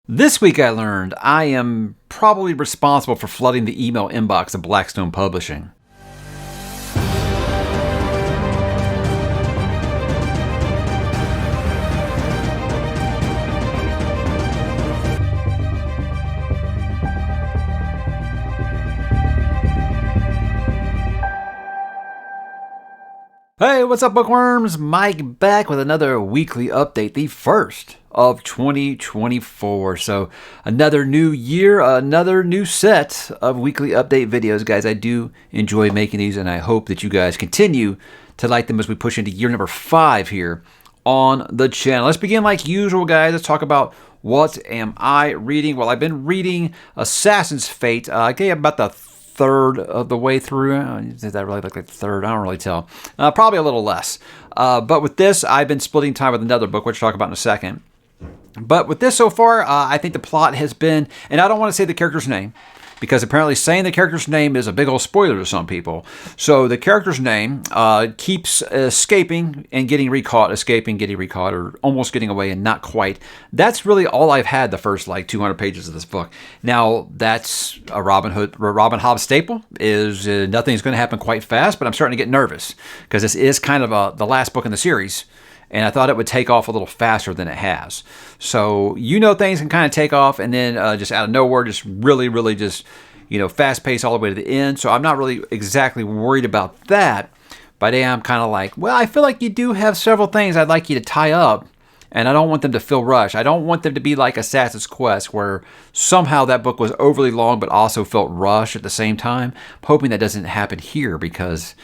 This week I learned I am probably responsible for flooding the email inbox of Blackstone Publishing. Hey, what's up, bookworms? Mike back with another weekly update, the first of 2024. So another new year, another new set of weekly update videos. Guys, I do enjoy making these, and I hope that you guys continue to like them as we push into year number 5 here on the channel. Let's begin like usual, guys. Let's talk about what am I reading. Well, I've been reading Assassin's Fate. Okay, about the third of the way through. Does that really look like the third? I don't really tell. Probably a little less. But with this, I've been splitting time with another book, which I'll talk about in a second. But with this so far, I think the plot has been, and I don't want to say the character's name, because apparently saying the character's name is a big old spoiler to some people. So the character's name keeps escaping and getting recaught, escaping, getting recaught, or almost getting away and not quite. That's really all I've had the first like 200 pages of this book. Now, that's a Robin Hobb staple, is nothing's going to happen quite fast, but I'm starting to get nervous because this is kind of the last book in the series. And I thought it would take off a little faster than it has. So, things can kind of take off and then just out of nowhere, just really just, fast pace all the way to the end. So I'm not really exactly worried about that. But I am kind of like, well, I feel like you do have several things I'd like you to tie up. And I don't want them to feel rushed. I don't want them to be like Assassin's Quest, where somehow that book was overly long but also felt rushed at the same time. I'm hoping that doesn't happen here because,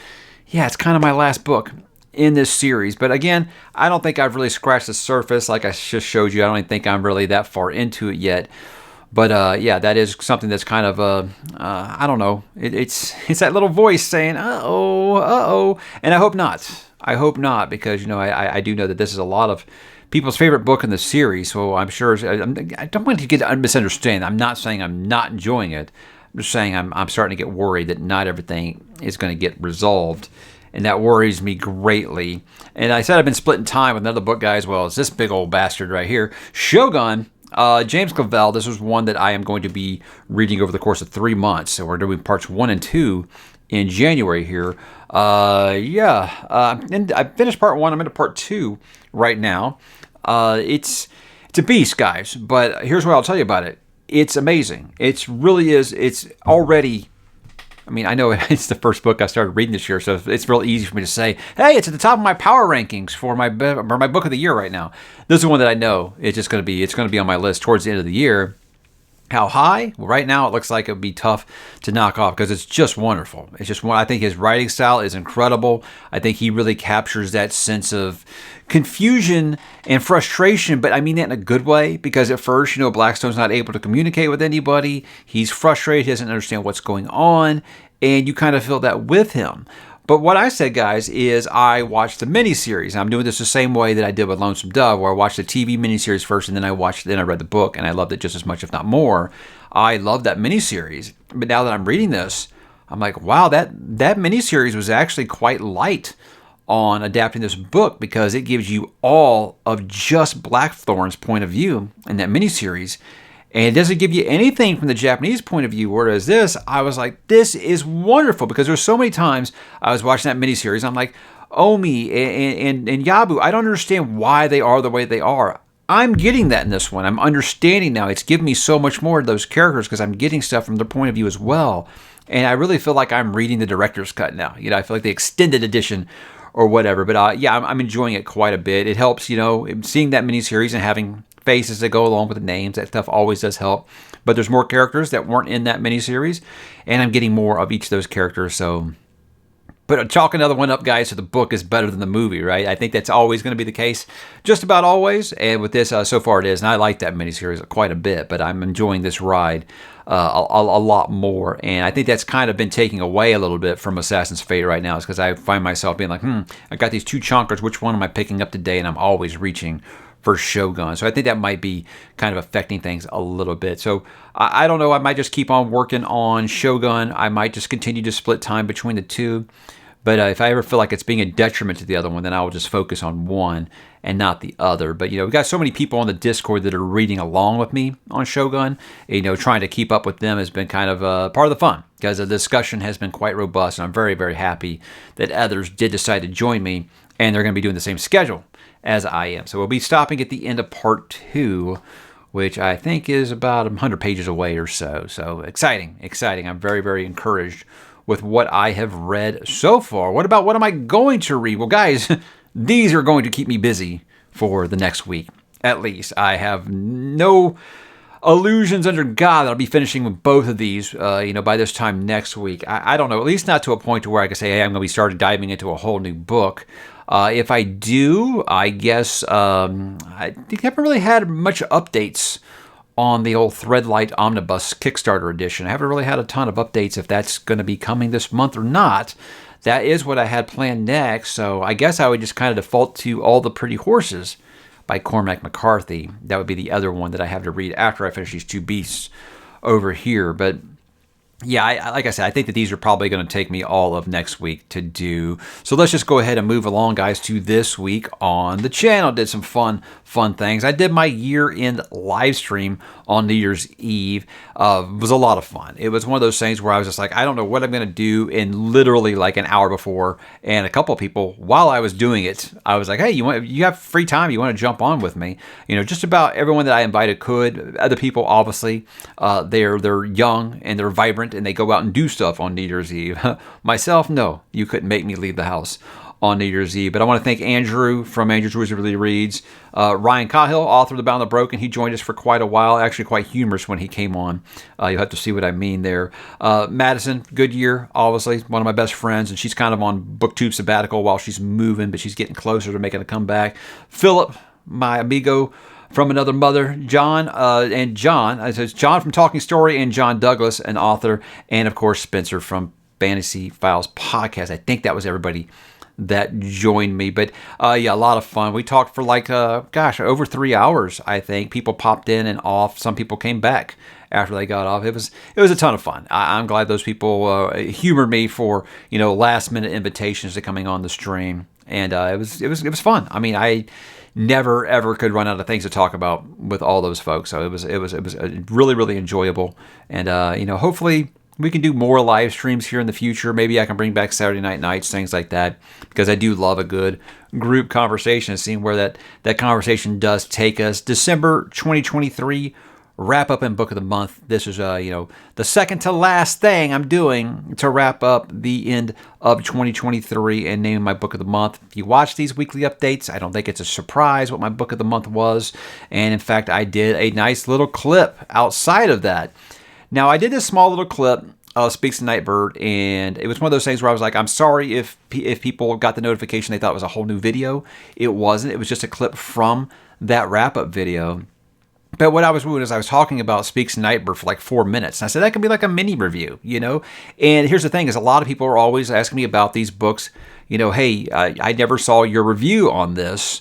yeah, it's kind of my last book in this series. But again, I don't think I've really scratched the surface like I just showed you. I don't even think I'm really that far into it yet. But yeah, that is something that's kind of, I don't know. It's that little voice saying, uh-oh. And I hope not. I hope not, because, I do know that this is a lot of people's favorite book in the series. So I'm sure, I don't want to get misunderstood. I'm not saying I'm not enjoying it. I'm just saying I'm starting to get worried that not everything is going to get resolved. And that worries me greatly. And I said I've been splitting time with another book, guys. Well, it's this big old bastard right here. Shogun, James Clavell. This was one that I am going to be reading over the course of 3 months. So we're doing parts 1 and 2 in January here. And I finished part 1. I'm into part 2 right now. It's a beast, guys. But here's what I'll tell you about it. It's amazing. It really is. It's already... I know it's the first book I started reading this year, so it's real easy for me to say, hey, it's at the top of my power rankings for my book of the year right now. This is one that I know it's going to be on my list towards the end of the year. How high? Well, right now it looks like it would be tough to knock off because it's just wonderful. It's just I think his writing style is incredible. I think he really captures that sense of confusion and frustration, but I mean that in a good way, because at first, Blackstone's not able to communicate with anybody. He's frustrated. He doesn't understand what's going on, and you kind of feel that with him. But what I said, guys, is I watched the miniseries. I'm doing this the same way that I did with Lonesome Dove, where I watched the TV miniseries first, and then I read the book, and I loved it just as much, if not more. I love that miniseries. But now that I'm reading this, I'm like, wow, that miniseries was actually quite light on adapting this book, because it gives you all of just Blackthorn's point of view in that miniseries. And it doesn't give you anything from the Japanese point of view. Whereas this, I was like, this is wonderful, because there's so many times I was watching that miniseries. I'm like, Omi and Yabu, I don't understand why they are the way they are. I'm getting that in this one. I'm understanding now. It's giving me so much more of those characters because I'm getting stuff from their point of view as well. And I really feel like I'm reading the director's cut now. I feel like the extended edition or whatever. But yeah, I'm enjoying it quite a bit. It helps, seeing that miniseries and having faces that go along with the names. That stuff always does help. But there's more characters that weren't in that miniseries, and I'm getting more of each of those characters. So, but chalk another one up, guys, so the book is better than the movie, right? I think that's always going to be the case, just about always. And with this, so far it is. And I like that miniseries quite a bit, but I'm enjoying this ride a lot more. And I think that's kind of been taking away a little bit from Assassin's Fate right now, is because I find myself being like, I got these 2 chonkers. Which one am I picking up today? And I'm always reaching for Shogun. So I think that might be kind of affecting things a little bit. So I don't know. I might just keep on working on Shogun. I might just continue to split time between the two. But if I ever feel like it's being a detriment to the other one, then I will just focus on one and not the other. But, we've got so many people on the Discord that are reading along with me on Shogun. Trying to keep up with them has been kind of part of the fun, because the discussion has been quite robust, and I'm very, very happy that others did decide to join me, and they're going to be doing the same schedule as I am. So we'll be stopping at the end of part 2, which I think is about 100 pages away or so. So exciting. I'm very, very encouraged with what I have read so far. What am I going to read? Well, guys, these are going to keep me busy for the next week, at least. I have no illusions under God that I'll be finishing with both of these, by this time next week. I don't know, at least not to a point to where I can say, hey, I'm going to be started diving into a whole new book. If I do, I guess I haven't really had much updates on the old Threadlight Omnibus Kickstarter edition. I haven't really had a ton of updates if that's going to be coming this month or not. That is what I had planned next, so I guess I would just kind of default to All the Pretty Horses by Cormac McCarthy. That would be the other one that I have to read after I finish these two beasts over here. But yeah, like I said, I think that these are probably going to take me all of next week to do. So let's just go ahead and move along, guys, to this week on the channel. Did some fun things. I did my year-end live stream on New Year's Eve. It was a lot of fun. It was one of those things where I was just like, I don't know what I'm going to do, in literally like an hour before. And a couple of people, while I was doing it, I was like, hey, you have free time? You want to jump on with me? Just about everyone that I invited could. Other people, obviously, they're young and they're vibrant, and they go out and do stuff on New Year's Eve. Myself, no, you couldn't make me leave the house on New Year's Eve. But I want to thank Andrew from Andrew's Wizardly Reads, Ryan Cahill, author of The Bound and the Broken. He joined us for quite a while, actually quite humorous when he came on. You'll have to see what I mean there. Madison Goodyear, obviously one of my best friends, and she's kind of on BookTube sabbatical while she's moving, but she's getting closer to making a comeback. Philip, my amigo from another mother, John it's John from Talking Story, and John Douglas, an author, and of course Spencer from Fantasy Files Podcast. I think that was everybody that joined me. But yeah, a lot of fun. We talked for like over 3 hours. I think people popped in and off. Some people came back after they got off. It was a ton of fun. I'm glad those people humored me for last minute invitations to coming on the stream, and it was fun. I mean, I never ever could run out of things to talk about with all those folks. So it was really, really enjoyable, and hopefully we can do more live streams here in the future. Maybe I can bring back Saturday nights, things like that, because I do love a good group conversation, seeing where that conversation does take us. December 2023 wrap up and book of the month. This is the second to last thing I'm doing to wrap up the end of 2023 and name my book of the month. If you watch these weekly updates, I don't think it's a surprise what my book of the month was. And in fact, I did a nice little clip outside of that. Now, I did this small little clip of Speaks ℚ𝕚𝕚𝕤𝕤, and it was one of those things where I was like, I'm sorry if people got the notification they thought it was a whole new video. It wasn't. It was just a clip from that wrap-up video. But what I was doing is I was talking about Speaks ℚ𝕚𝕚𝕚 for like 4 minutes. And I said, that could be like a mini review, And here's the thing is a lot of people are always asking me about these books. Hey, I never saw your review on this.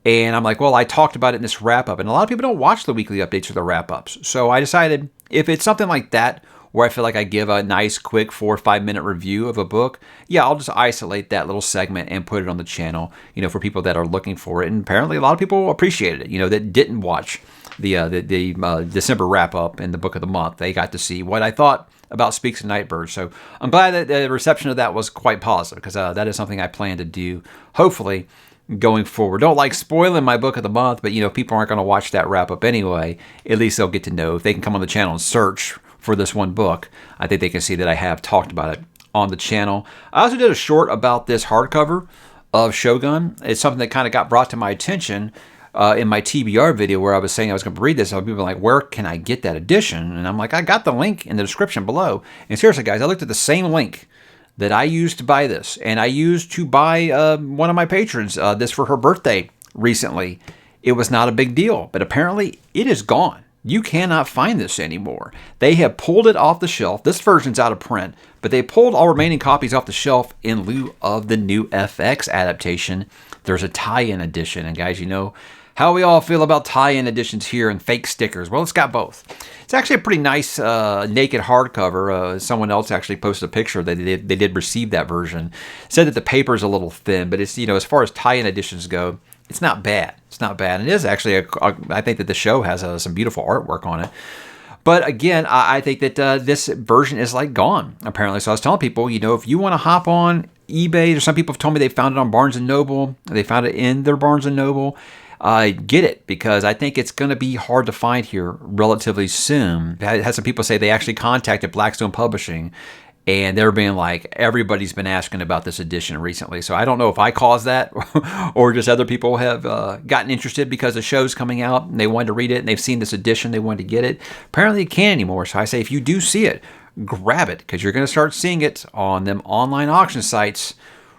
And I'm like, well, I talked about it in this wrap-up. And a lot of people don't watch the weekly updates or the wrap-ups. So I decided if it's something like that, where I feel like I give a nice, quick 4 or 5 minute review of a book, yeah, I'll just isolate that little segment and put it on the channel, for people that are looking for it. And apparently a lot of people appreciated it, that didn't watch the December wrap-up in the book of the month. They got to see what I thought about Speaks ℚ𝕚𝕚𝕚𝕚. So I'm glad that the reception of that was quite positive, because that is something I plan to do, hopefully, going forward. Don't like spoiling my book of the month, but if people aren't going to watch that wrap-up anyway, at least they'll get to know. If they can come on the channel and search for this one book, I think they can see that I have talked about it on the channel. I also did a short about this hardcover of Shogun. It's something that kind of got brought to my attention in my TBR video, where I was saying I was going to read this. People were like, where can I get that edition? And I'm like, I got the link in the description below. And seriously, guys, I looked at the same link that I used to buy this, and I used to buy one of my patrons this for her birthday recently. It was not a big deal, but apparently it is gone. You cannot find this anymore. They have pulled it off the shelf. This version's out of print, but they pulled all remaining copies off the shelf in lieu of the new FX adaptation. There's a tie-in edition, and guys, how we all feel about tie-in editions here and fake stickers. Well, it's got both. It's actually a pretty nice naked hardcover. Someone else actually posted a picture that they did receive that version. Said that the paper is a little thin, but it's, as far as tie-in editions go, it's not bad. It's not bad. And it is actually, I think that the show has some beautiful artwork on it. But again, I think that this version is like gone, apparently. So I was telling people, if you want to hop on eBay, or some people have told me they found it on Barnes & Noble, they found it in their Barnes & Noble, get it, because I think it's going to be hard to find here relatively soon. I had some people say they actually contacted Blackstone Publishing, and they're being like, everybody's been asking about this edition recently. So I don't know if I caused that or just other people have gotten interested because the show's coming out and they wanted to read it and they've seen this edition, they wanted to get it. Apparently it can't anymore. So I say, if you do see it, grab it, because you're going to start seeing it on them online auction sites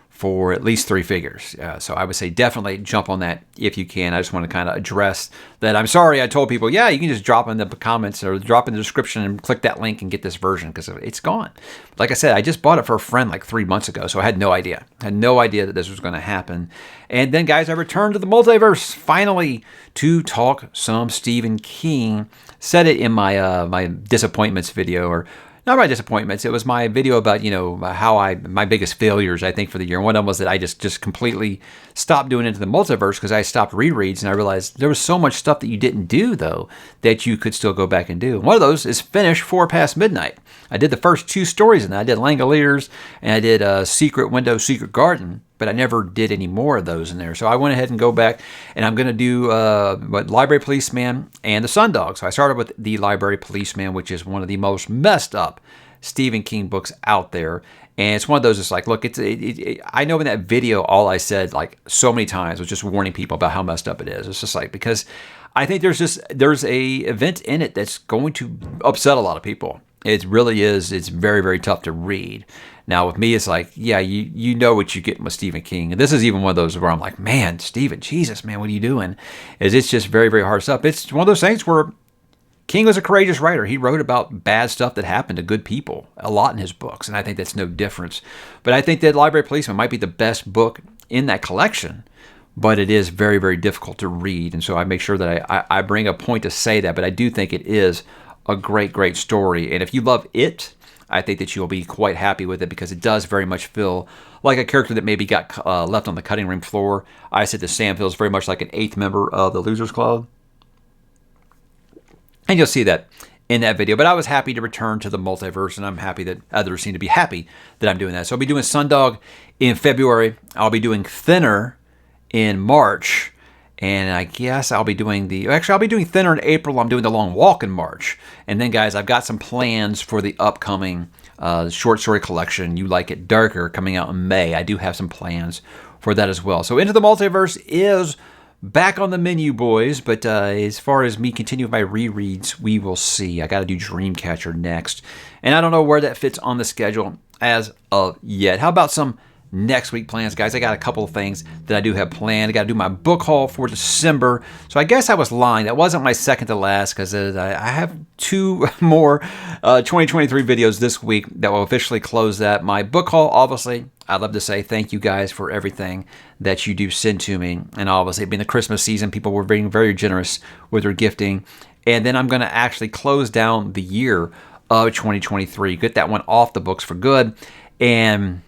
for at least 3 figures. So I would say definitely jump on that if you can. I just want to kind of address that. I'm sorry I told people, yeah, you can just drop in the comments or drop in the description and click that link and get this version, because it's gone. Like I said, I just bought it for a friend like 3 months ago, so I had no idea. I had no idea that this was going to happen. And then, guys, I returned to the multiverse finally to talk some Stephen King. Said it in my my disappointments video, or not my disappointments. It was my video about, my biggest failures, I think, for the year. And one of them was that I just completely stopped doing Into the Multiverse because I stopped rereads, and I realized there was so much stuff that you didn't do, though, that you could still go back and do. One of those is finish 4 Past Midnight. I did the first 2 stories in that. I did ℙ𝕦𝕬𝕣𝕠𝕠𝕜 and I did Secret Window, Secret Garden, but I never did any more of those in there. So I went ahead and go back, and I'm going to do Library Policeman and The Sundog. So I started with The Library Policeman, which is one of the most messed up Stephen King books out there. And it's one of those, it's like, look, I know in that video, all I said, like, so many times was just warning people about how messed up it is. It's just like, because I think there's a event in it that's going to upset a lot of people. It really is. It's very, very tough to read. Now, with me, it's like, yeah, you know what you get with Stephen King. And this is even one of those where I'm like, man, Stephen, Jesus, man, what are you doing? It's just very, very hard stuff. It's one of those things where King was a courageous writer. He wrote about bad stuff that happened to good people a lot in his books, and I think that's no difference. But I think that Library Policeman might be the best book in that collection, but it is very, very difficult to read. And so I make sure that I bring a point to say that, but I do think it is a great, great story. And if you love it, I think that you'll be quite happy with it, because it does very much feel like a character that maybe got left on the cutting room floor. I said that Sam feels very much like an 8th member of the Losers Club. And you'll see that in that video. But I was happy to return to the multiverse, and I'm happy that others seem to be happy that I'm doing that. So I'll be doing Sundog in February. I'll be doing Thinner in March. And I guess I'll be doing Thinner in April. I'm doing The Long Walk in March. And then, guys, I've got some plans for the upcoming short story collection, You Like It Darker, coming out in May. I do have some plans for that as well. So Into the Multiverse is back on the menu, boys. But as far as me continuing my rereads, we will see. I got to do Dreamcatcher next. And I don't know where that fits on the schedule as of yet. How about some next week plans, guys? I got a couple of things that I do have planned. I got to do my book haul for December. So I guess I was lying. That wasn't my second to last, because I have 2 more 2023 videos this week that will officially close that. My book haul, obviously, I'd love to say thank you guys for everything that you do send to me. And obviously, being the Christmas season, people were being very generous with their gifting. And then I'm going to actually close down the year of 2023. Get that one off the books for good. And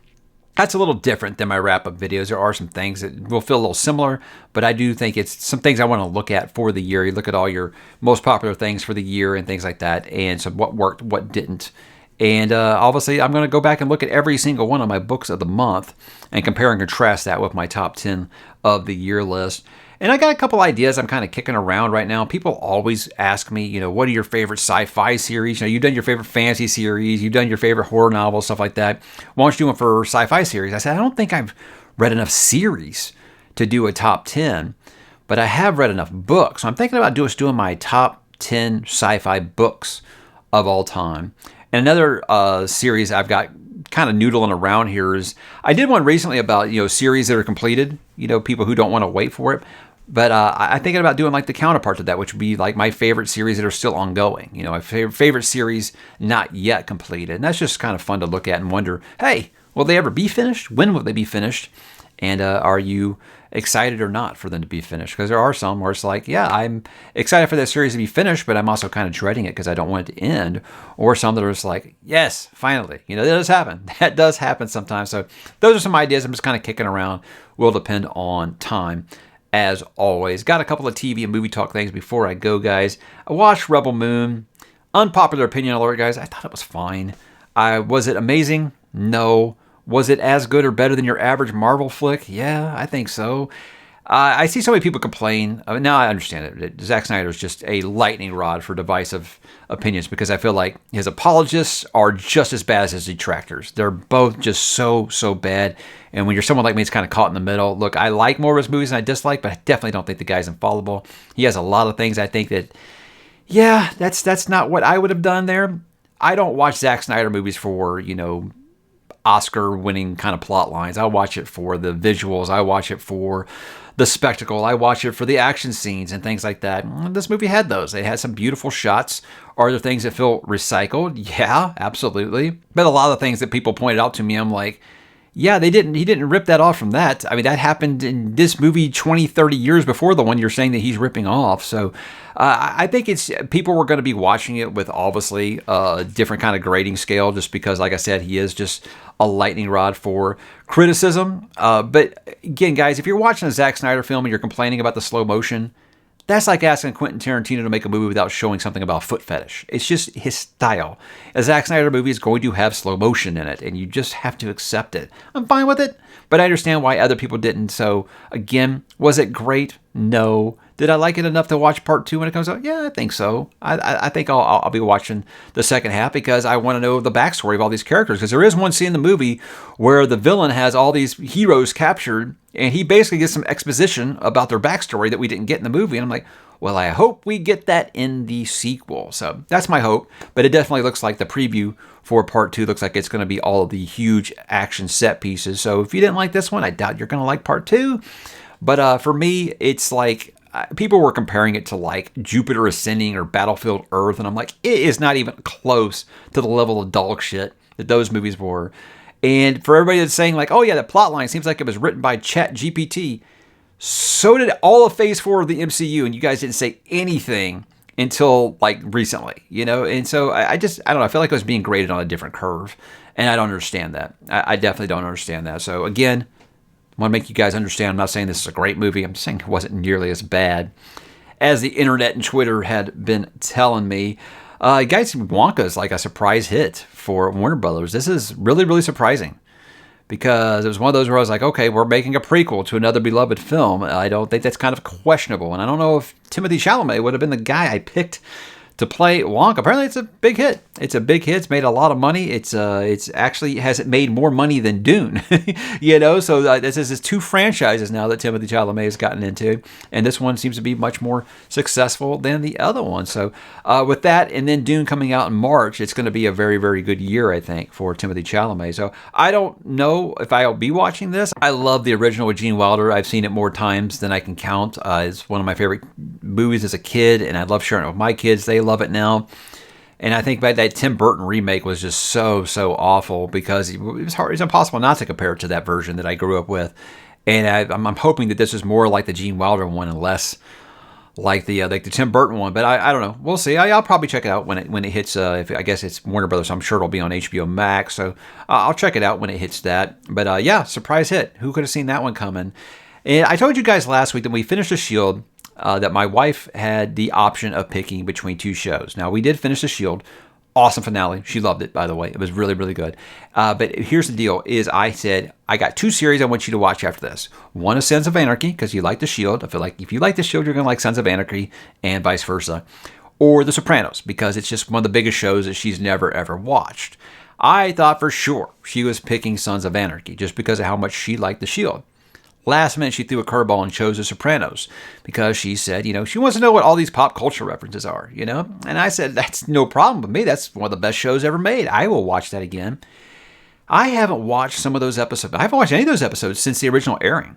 that's a little different than my wrap-up videos. There are some things that will feel a little similar, but I do think it's some things I want to look at for the year. You look at all your most popular things for the year and things like that, and so what worked, what didn't. And obviously, I'm going to go back and look at every single one of my books of the month and compare and contrast that with my top 10 of the year list. And I got a couple ideas I'm kind of kicking around right now. People always ask me, what are your favorite sci-fi series? You've done your favorite fantasy series, you've done your favorite horror novels, stuff like that. Why don't you do one for sci-fi series? I said, I don't think I've read enough series to do a top 10, but I have read enough books. So I'm thinking about doing my top 10 sci-fi books of all time. And another series I've got kind of noodling around here is, I did one recently about, series that are completed, people who don't want to wait for it. But I'm thinking about doing like the counterpart to that, which would be like my favorite series that are still ongoing. My favorite series not yet completed. And that's just kind of fun to look at and wonder, hey, will they ever be finished? When will they be finished? And are you excited or not for them to be finished. Because there are some where it's like, yeah, I'm excited for that series to be finished, but I'm also kind of dreading it because I don't want it to end. Or some that are just like, yes, finally. That does happen. That does happen sometimes. So those are some ideas I'm just kind of kicking around. Will depend on time. As always, got a couple of TV and movie talk things before I go, guys. I watched Rebel Moon. Unpopular opinion alert, guys. I thought it was fine. Was it amazing? No. Was it as good or better than your average Marvel flick? Yeah, I think so. I see so many people complain. Now I understand it. Zack Snyder is just a lightning rod for divisive opinions because I feel like his apologists are just as bad as his detractors. They're both just so bad. And when you're someone like me, it's kind of caught in the middle. Look, I like more of his movies than I dislike, but I definitely don't think the guy's infallible. He has a lot of things I think that, yeah, that's not what I would have done there. I don't watch Zack Snyder movies for, Oscar-winning kind of plot lines. I watch it for the visuals. I watch it for the spectacle. I watch it for the action scenes and things like that. This movie had those. It had some beautiful shots. Are there things that feel recycled? Yeah, absolutely. But a lot of the things that people pointed out to me, I'm like, yeah, he didn't rip that off from that. I mean, that happened in this movie 20, 30 years before the one you're saying that he's ripping off. So I think people were going to be watching it with obviously a different kind of grading scale just because, like I said, he is just a lightning rod for criticism. But again, guys, if you're watching a Zack Snyder film and you're complaining about the slow motion, that's like asking Quentin Tarantino to make a movie without showing something about foot fetish. It's just his style. A Zack Snyder movie is going to have slow motion in it, and you just have to accept it. I'm fine with it, but I understand why other people didn't. So, again, was it great? No. Did I like it enough to watch part 2 when it comes out? Yeah, I think so. I think I'll be watching the second half because I want to know the backstory of all these characters. Because there is one scene in the movie where the villain has all these heroes captured, and he basically gets some exposition about their backstory that we didn't get in the movie. And I'm like, well, I hope we get that in the sequel. So that's my hope. But it definitely looks like the preview for part 2 looks like it's going to be all of the huge action set pieces. So if you didn't like this one, I doubt you're going to like part 2. But for me, it's like, people were comparing it to like Jupiter Ascending or Battlefield Earth, and I'm like, it is not even close to the level of dog shit that those movies were. And for everybody that's saying like, oh yeah, that plot line seems like it was written by ChatGPT, so did all of Phase 4 of the MCU, and you guys didn't say anything until like recently, And so I don't know, I feel like I was being graded on a different curve, and I don't understand that. I definitely don't understand that. So again, I want to make you guys understand, I'm not saying this is a great movie. I'm just saying it wasn't nearly as bad as the internet and Twitter had been telling me. Guys, Wonka is like a surprise hit for Warner Brothers. This is really, really surprising because it was one of those where I was like, okay, we're making a prequel to another beloved film. I don't think that's kind of questionable. And I don't know if ℓ𝕦𝕤 Chalamet would have been the guy I picked to play Wonka. Apparently, it's a big hit. It's a big hit. It's made a lot of money. It's actually has it made more money than Dune, So this is 2 franchises now that ℓ𝕦𝕤 Chalamet has gotten into, and this one seems to be much more successful than the other one. So with that, and then Dune coming out in March, it's going to be a very, very good year, I think, for ℓ𝕦𝕤 Chalamet. So I don't know if I'll be watching this. I love the original with Gene Wilder. I've seen it more times than I can count. It's one of my favorite movies as a kid, and I love sharing it with my kids. They love it now. And I think that Tim Burton remake was just so awful because it was hard. It's impossible not to compare it to that version that I grew up with. And I'm hoping that this is more like the Gene Wilder one and less like the Tim Burton one. But I don't know. We'll see. I'll probably check it out when it hits. I guess it's Warner Brothers, so I'm sure it'll be on HBO Max. So I'll check it out when it hits that. But yeah, surprise hit. Who could have seen that one coming? And I told you guys last week that we finished The Shield. That my wife had the option of picking between 2 shows. Now, we did finish The Shield. Awesome finale. She loved it, by the way. It was really, really good. But here's the deal, is I said, I got 2 series I want you to watch after this. One is Sons of Anarchy, because you like The Shield. I feel like if you like The Shield, you're going to like Sons of Anarchy, and vice versa. Or The Sopranos, because it's just one of the biggest shows that she's never, ever watched. I thought for sure she was picking Sons of Anarchy, just because of how much she liked The Shield. Last minute, she threw a curveball and chose The Sopranos because she said, she wants to know what all these pop culture references are, And I said, that's no problem with me. That's one of the best shows ever made. I will watch that again. I haven't watched some of those episodes. I haven't watched any of those episodes since the original airing.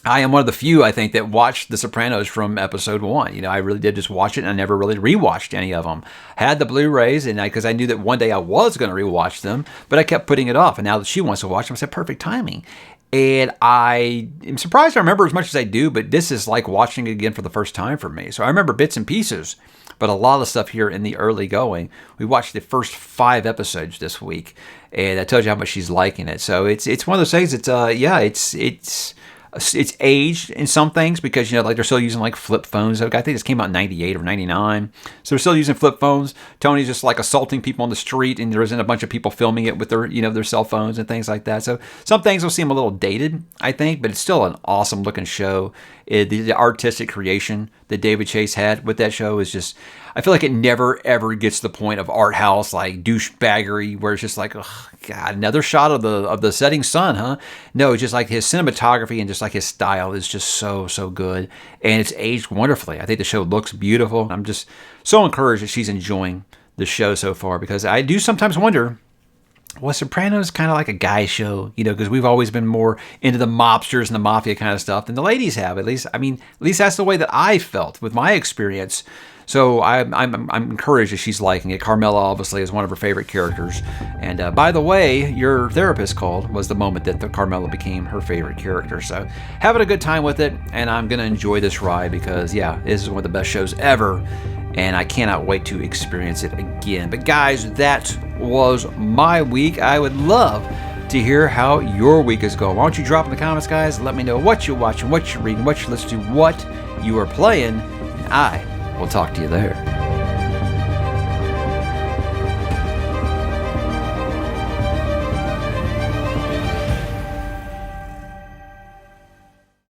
I am one of the few, I think, that watched The Sopranos from episode 1. I really did just watch it, and I never really rewatched any of them. I had the Blu-rays, and because I knew that one day I was going to rewatch them, but I kept putting it off. And now that she wants to watch them, I said, perfect timing. And I am surprised I remember as much as I do, but this is like watching it again for the first time for me. So I remember bits and pieces, but a lot of stuff here in the early going. We watched the first 5 episodes this week, and that tells you how much she's liking it. So it's one of those things. It's aged in some things because, like they're still using like flip phones. I think this came out in 98 or 99. So they're still using flip phones. Tony's just like assaulting people on the street, and there isn't a bunch of people filming it with their, their cell phones and things like that. So some things will seem a little dated, I think, but it's still an awesome looking show. The artistic creation that David Chase had with that show is just, I feel like it never ever gets to the point of art house like douchebaggery where it's just like, oh God, another shot of the setting sun, huh? No, it's just like his cinematography and just like his style is just so good, and it's aged wonderfully. I think the show looks beautiful. I'm just so encouraged that she's enjoying the show so far, because I do sometimes wonder, was Sopranos kind of like a guy show, because we've always been more into the mobsters and the mafia kind of stuff than the ladies have. At least that's the way that I felt with my experience. So I'm encouraged that she's liking it. Carmela obviously is one of her favorite characters. And by the way, your therapist called was the moment that Carmela became her favorite character. So having a good time with it, and I'm going to enjoy this ride because, this is one of the best shows ever, and I cannot wait to experience it again. But guys, that was my week. I would love to hear how your week is going. Why don't you drop in the comments, guys? Let me know what you're watching, what you're reading, what you're listening to, what you are playing, and I will talk to you there.